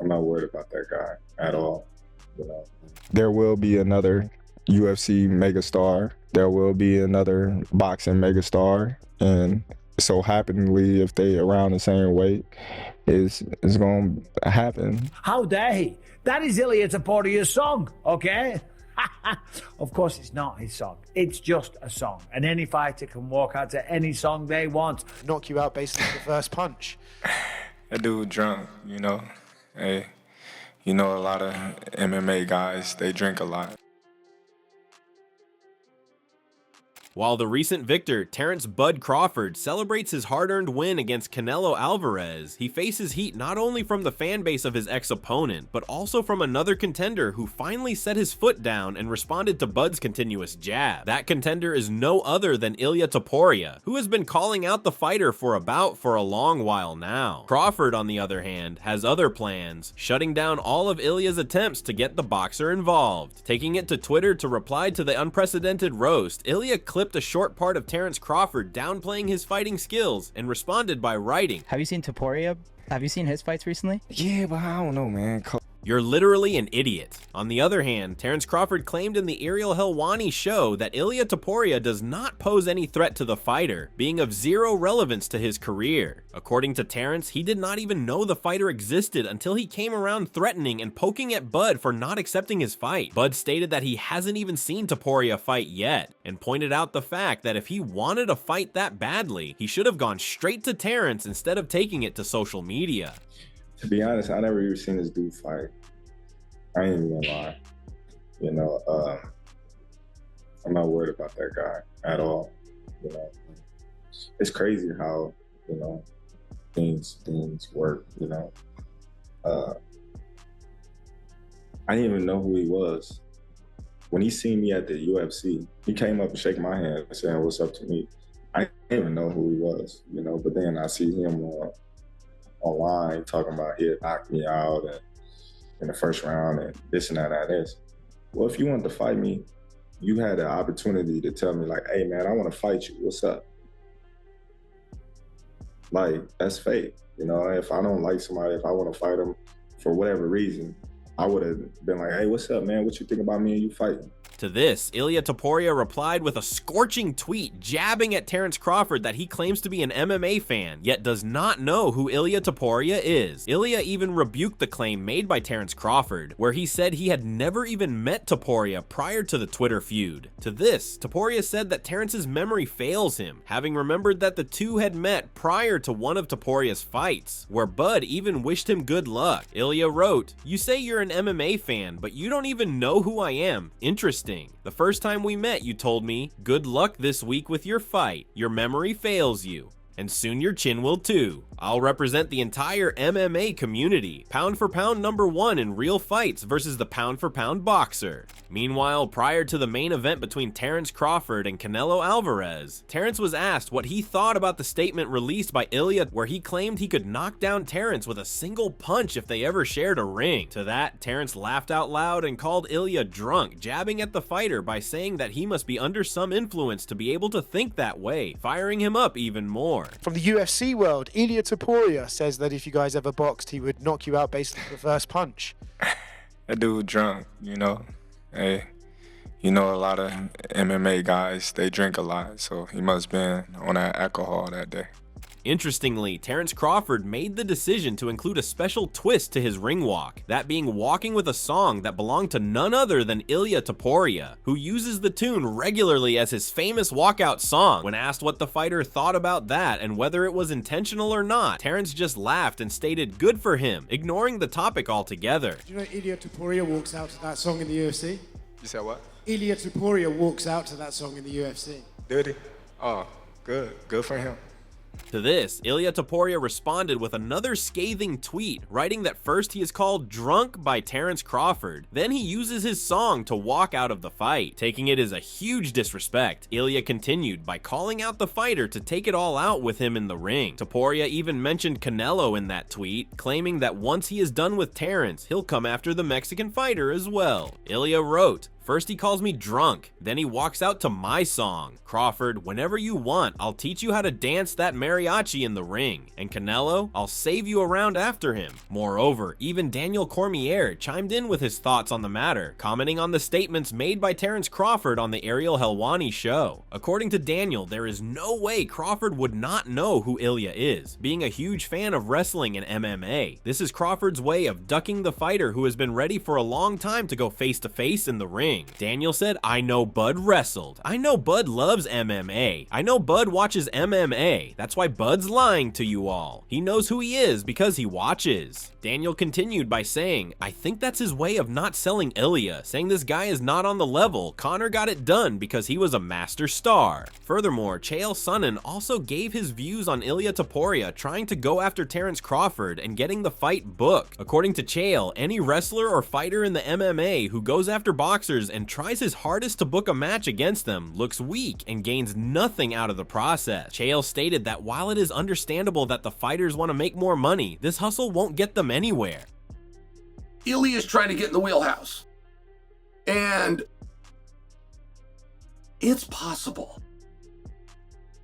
I'm not worried about that guy at all. You know, there will be another UFC megastar. There will be another boxing megastar, and so happenly, if they around the same weight, is going to happen. How dare he? That is Ilia Topuria's song, okay? Of course, it's not his song. It's just a song, and any fighter can walk out to any song they want. Knock you out basically with the first punch. That dude drunk, you know. Hey, you know, a lot of MMA guys, they drink a lot. While the recent victor, Terence "Bud" Crawford, celebrates his hard-earned win against Canelo Alvarez, he faces heat not only from the fan base of his ex-opponent, but also from another contender who finally set his foot down and responded to Bud's continuous jab. That contender is no other than Ilia Topuria, who has been calling out the fighter for a long while now. Crawford, on the other hand, has other plans, shutting down all of Ilia's attempts to get the boxer involved. Taking it to Twitter to reply to the unprecedented roast, Ilia clipped a short part of Terence Crawford downplaying his fighting skills and responded by writing, "Have you seen Topuria? Have you seen his fights recently?" Yeah, but I don't know, man. "You're literally an idiot." On the other hand, Terence Crawford claimed in the Ariel Helwani show that Ilia Topuria does not pose any threat to the fighter, being of zero relevance to his career. According to Terence, he did not even know the fighter existed until he came around threatening and poking at Bud for not accepting his fight. Bud stated that he hasn't even seen Topuria fight yet, and pointed out the fact that if he wanted a fight that badly, he should have gone straight to Terence instead of taking it to social media. to be honest, I never even seen this dude fight. I ain't even gonna lie. You know, I'm not worried about that guy at all. You know, it's crazy how, you know, things work, you know. I didn't even know who he was. When he seen me at the UFC, he came up and shook my hand saying, "What's up?" to me. I didn't even know who he was, you know, but then I see him online talking about he'd knock me out and in the first round and this and that and this. Well, if you wanted to fight me, you had the opportunity to tell me like, "Hey man, I want to fight you. What's up?" Like, that's fake. You know, if I don't like somebody, if I want to fight them for whatever reason, I would have been like, "Hey, what's up, man? What you think about me and you fighting?" To this, Ilia Topuria replied with a scorching tweet jabbing at Terence Crawford that he claims to be an MMA fan, yet does not know who Ilia Topuria is. Ilia even rebuked the claim made by Terence Crawford, where he said he had never even met Topuria prior to the Twitter feud. To this, Topuria said that Terence's memory fails him, having remembered that the two had met prior to one of Topuria's fights, where Bud even wished him good luck. Ilia wrote, "You say you're an MMA fan, but you don't even know who I am. Interesting. The first time we met, you told me, 'Good luck this week with your fight. Your memory fails you. And soon your chin will too. I'll represent the entire MMA community. Pound for pound #1 in real fights versus the pound for pound boxer." Meanwhile, prior to the main event between Terence Crawford and Canelo Alvarez, Terence was asked what he thought about the statement released by Ilia where he claimed he could knock down Terence with a single punch if they ever shared a ring. To that, Terence laughed out loud and called Ilia drunk, jabbing at the fighter by saying that he must be under some influence to be able to think that way, firing him up even more. From the UFC world, Ilia Topuria says that if you guys ever boxed, he would knock you out basically with the first punch. That dude drunk, you know. Hey, you know, a lot of MMA guys, they drink a lot, so he must have been on that alcohol that day. Interestingly, Terence Crawford made the decision to include a special twist to his ring walk, that being walking with a song that belonged to none other than Ilia Topuria, who uses the tune regularly as his famous walkout song. When asked what the fighter thought about that and whether it was intentional or not, Terence just laughed and stated good for him, ignoring the topic altogether. Do you know Ilia Topuria walks out to that song in the UFC? You said what? Ilia Topuria walks out to that song in the UFC. Did he? Oh, good. Good for him. To this, Ilia Topuria responded with another scathing tweet, writing that first he is called drunk by Terence Crawford, then he uses his song to walk out of the fight, taking it as a huge disrespect. Ilia continued by calling out the fighter to take it all out with him in the ring. Topuria even mentioned Canelo in that tweet, claiming that once he is done with Terence, he'll come after the Mexican fighter as well. Ilia wrote, First he calls me drunk, then he walks out to my song. Crawford, whenever you want, I'll teach you how to dance that mariachi in the ring. And Canelo, I'll save you a round after him. Moreover, even Daniel Cormier chimed in with his thoughts on the matter, commenting on the statements made by Terence Crawford on the Ariel Helwani show. According to Daniel, there is no way Crawford would not know who Ilia is, being a huge fan of wrestling and MMA. This is Crawford's way of ducking the fighter who has been ready for a long time to go face to face in the ring. Daniel said, I know Bud wrestled. I know Bud loves MMA. I know Bud watches MMA. That's why Bud's lying to you all. He knows who he is because he watches. Daniel continued by saying, I think that's his way of not selling Ilia, saying this guy is not on the level. Conor got it done because he was a master star. Furthermore, Chael Sonnen also gave his views on Ilia Topuria trying to go after Terence Crawford and getting the fight booked. According to Chael, any wrestler or fighter in the MMA who goes after boxers and tries his hardest to book a match against them looks weak and gains nothing out of the process. Chael stated that while it is understandable that the fighters want to make more money, this hustle won't get them anywhere. Ilia's trying to get in the wheelhouse. And it's possible.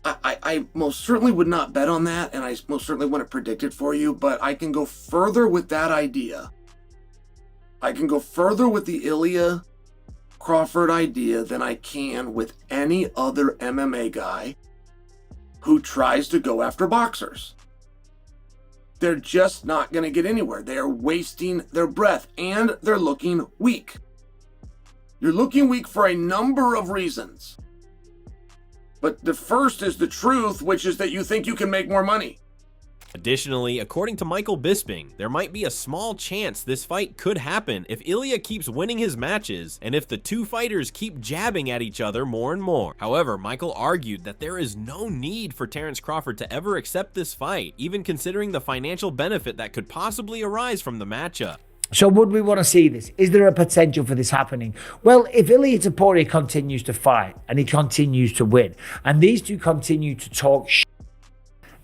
I most certainly would not bet on that, and I most certainly wouldn't predict it for you, but I can go further with that idea. I can go further with the Ilia Crawford idea than I can with any other MMA guy who tries to go after boxers. They're just not going to get anywhere. They are wasting their breath, and they're looking weak. You're looking weak for a number of reasons. But the first is the truth, which is that you think you can make more money. Additionally, according to Michael Bisping, there might be a small chance this fight could happen if Ilia keeps winning his matches and if the two fighters keep jabbing at each other more and more. However, Michael argued that there is no need for Terence Crawford to ever accept this fight, even considering the financial benefit that could possibly arise from the matchup. So would we want to see this? Is there a potential for this happening? Well, if Ilia Topuria continues to fight and he continues to win, and these two continue to talk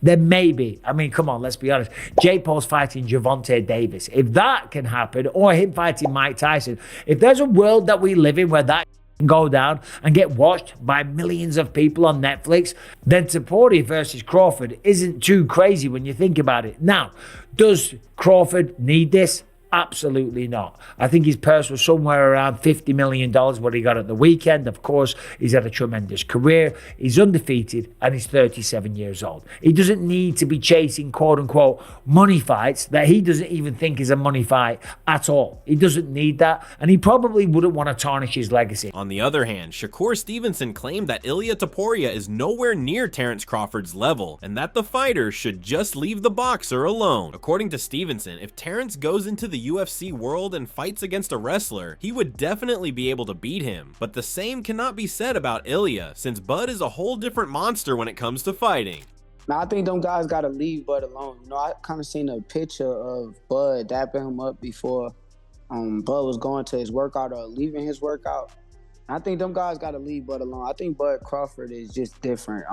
then maybe, I mean, come on, let's be honest. Jake Paul's fighting Gervonta Davis. If that can happen, or him fighting Mike Tyson, if there's a world that we live in where that can go down and get watched by millions of people on Netflix, then Topuria versus Crawford isn't too crazy when you think about it. Now, does Crawford need this? Absolutely not. I think his purse was somewhere around $50 million, what he got at the weekend. Of course, he's had a tremendous career. He's undefeated and he's 37 years old. He doesn't need to be chasing quote-unquote money fights that he doesn't even think is a money fight at all. He doesn't need that, and he probably wouldn't want to tarnish his legacy. On the other hand, Shakur Stevenson claimed that Ilia Topuria is nowhere near Terence Crawford's level and that the fighter should just leave the boxer alone. According to Stevenson, if Terence goes into the UFC world and fights against a wrestler, he would definitely be able to beat him. But the same cannot be said about Ilia, since Bud is a whole different monster when it comes to fighting. Now, I think them guys got to leave Bud alone. You know, I kind of seen a picture of Bud dapping him up before Bud was going to his workout or leaving his workout. I think them guys got to leave Bud alone. I think Bud Crawford is just different.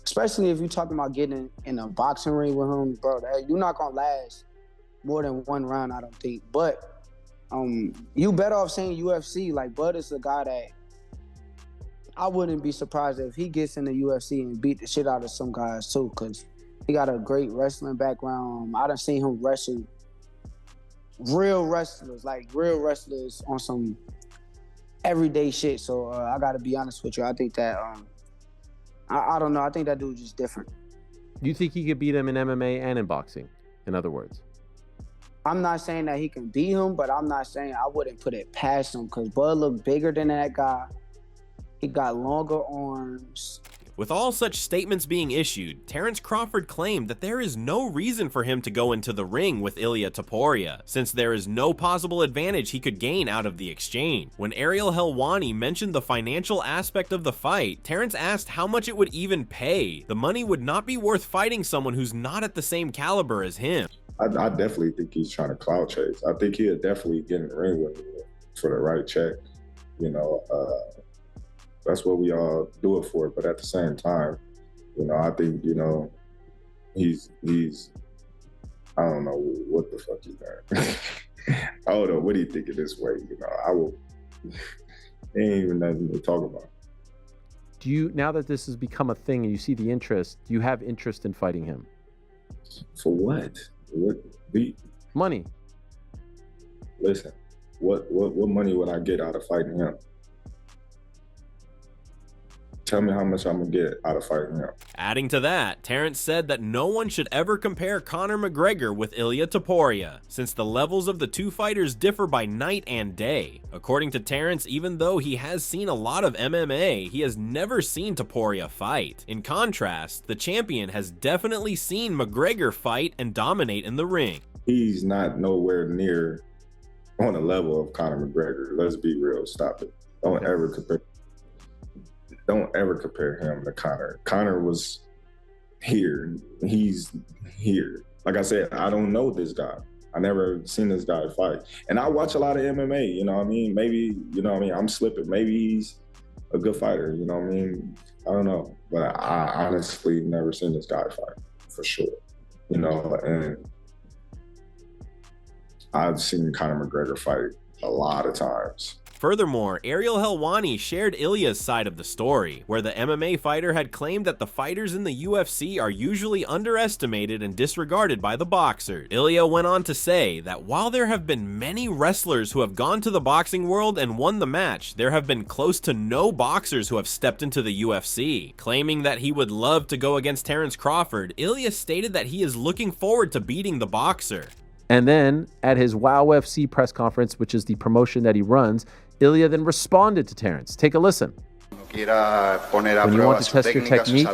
Especially if you're talking about getting in a boxing ring with him, bro, you're not going to last more than one round, I don't think. But you better off saying UFC. Like, Bud is a guy that I wouldn't be surprised if he gets in the UFC and beat the shit out of some guys too, because he got a great wrestling background. I done seen him wrestle real wrestlers on some everyday shit. So I got to be honest with you. I think that, I don't know. I think that dude's just different. You think he could beat him in MMA and in boxing, in other words? I'm not saying that he can beat him, but I'm not saying I wouldn't put it past him, because Bud looked bigger than that guy. He got longer arms. With all such statements being issued, Terence Crawford claimed that there is no reason for him to go into the ring with Ilia Topuria, since there is no possible advantage he could gain out of the exchange. When Ariel Helwani mentioned the financial aspect of the fight, Terence asked how much it would even pay. The money would not be worth fighting someone who's not at the same caliber as him. I definitely think he's trying to clout chase. I think he'll definitely get in the ring with me for the right check. You know, that's what we all do it for. But at the same time, you know, I think, you know, he's I don't know what the fuck he's doing. I don't know what he thinking this way. You know, It ain't even nothing to talk about. Do you, now that this has become a thing and you see the interest, do you have interest in fighting him? For what? What? Money. Listen, what money would I get out of fighting him? Tell me how much I'm gonna get out of fighting him. Adding to that, Terence said that no one should ever compare Conor McGregor with Ilia Topuria, since the levels of the two fighters differ by night and day. According to Terence, even though he has seen a lot of MMA, he has never seen Topuria fight. In contrast, the champion has definitely seen McGregor fight and dominate in the ring. He's not nowhere near on the level of Conor McGregor. Let's be real. Stop it. Don't ever compare him to Conor. Conor was here. He's here. Like I said, I don't know this guy. I never seen this guy fight. And I watch a lot of MMA, you know what I mean? Maybe, you know what I mean? I'm slipping. Maybe he's a good fighter, you know what I mean? I don't know. But I honestly never seen this guy fight, for sure. You know, and I've seen Conor McGregor fight a lot of times. Furthermore, Ariel Helwani shared Ilia's side of the story, where the MMA fighter had claimed that the fighters in the UFC are usually underestimated and disregarded by the boxers. Ilia went on to say that while there have been many wrestlers who have gone to the boxing world and won the match, there have been close to no boxers who have stepped into the UFC. Claiming that he would love to go against Terence Crawford, Ilia stated that he is looking forward to beating the boxer. And then at his WOW FC press conference, which is the promotion that he runs, Ilia then responded to Terence. Take a listen. When you want to test your technique,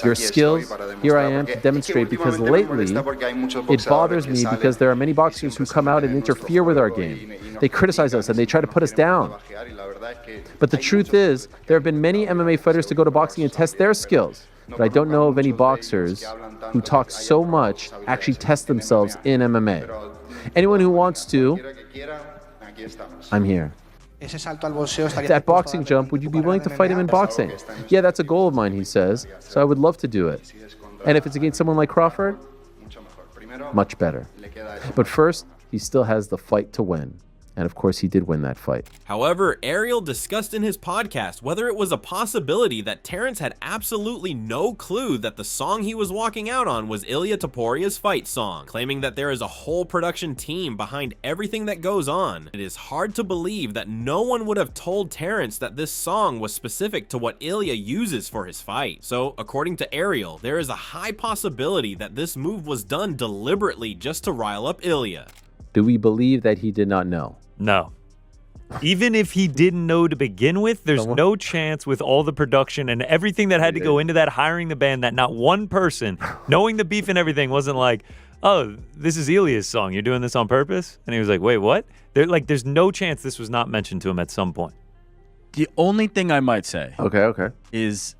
your skills, here I am to demonstrate, because lately it bothers me because there are many boxers who come out and interfere with our game. They criticize us and they try to put us down. But the truth is, there have been many MMA fighters to go to boxing and test their skills. But I don't know of any boxers who talk so much actually test themselves in MMA. Anyone who wants to, I'm here. That boxing jump, would you be willing to fight him in boxing? Yeah, that's a goal of mine, he says, so I would love to do it. And if it's against someone like Crawford, much better. But first, he still has the fight to win. And of course, he did win that fight. However, Ariel discussed in his podcast whether it was a possibility that Terence had absolutely no clue that the song he was walking out on was Ilia Topuria's fight song, claiming that there is a whole production team behind everything that goes on. It is hard to believe that no one would have told Terence that this song was specific to what Ilia uses for his fight. So, according to Ariel, there is a high possibility that this move was done deliberately just to rile up Ilia. Do we believe that he did not know? No. Even if he didn't know to begin with, there's no chance with all the production and everything that had to go into that, hiring the band, that not one person, knowing the beef and everything, wasn't like, oh, this is Ilia's song. You're doing this on purpose? And he was like, wait, what? There's no chance this was not mentioned to him at some point. The only thing I might say is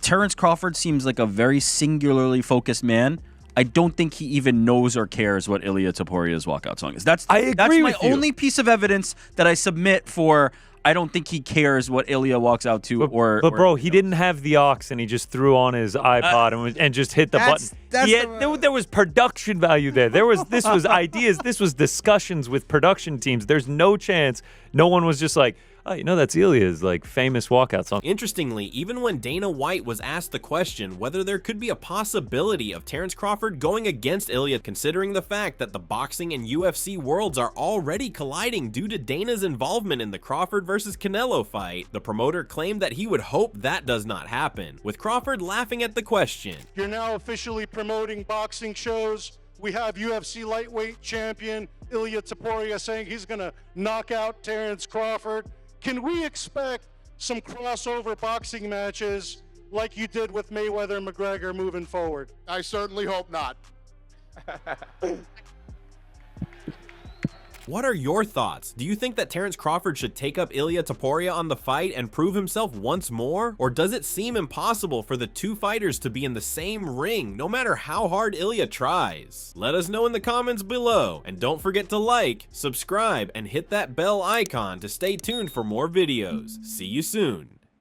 Terence Crawford seems like a very singularly focused man. I don't think he even knows or cares what Ilia Topuria's walkout song is. That's my only piece of evidence that I submit for. I don't think he cares what Ilia walks out to. But bro, he didn't have the aux and he just threw on his iPod and just hit the button. There was production value there. This was ideas. This was discussions with production teams. There's no chance no one was just like, oh, you know, that's Ilia's famous walkout song. Interestingly, even when Dana White was asked the question whether there could be a possibility of Terence Crawford going against Ilia, considering the fact that the boxing and UFC worlds are already colliding due to Dana's involvement in the Crawford versus Canelo fight, the promoter claimed that he would hope that does not happen, with Crawford laughing at the question. You're now officially promoting boxing shows. We have UFC lightweight champion Ilia Topuria saying he's going to knock out Terence Crawford. Can we expect some crossover boxing matches like you did with Mayweather and McGregor moving forward? I certainly hope not. What are your thoughts? Do you think that Terence Crawford should take up Ilia Topuria on the fight and prove himself once more? Or does it seem impossible for the two fighters to be in the same ring, no matter how hard Ilia tries? Let us know in the comments below, and don't forget to like, subscribe, and hit that bell icon to stay tuned for more videos. See you soon.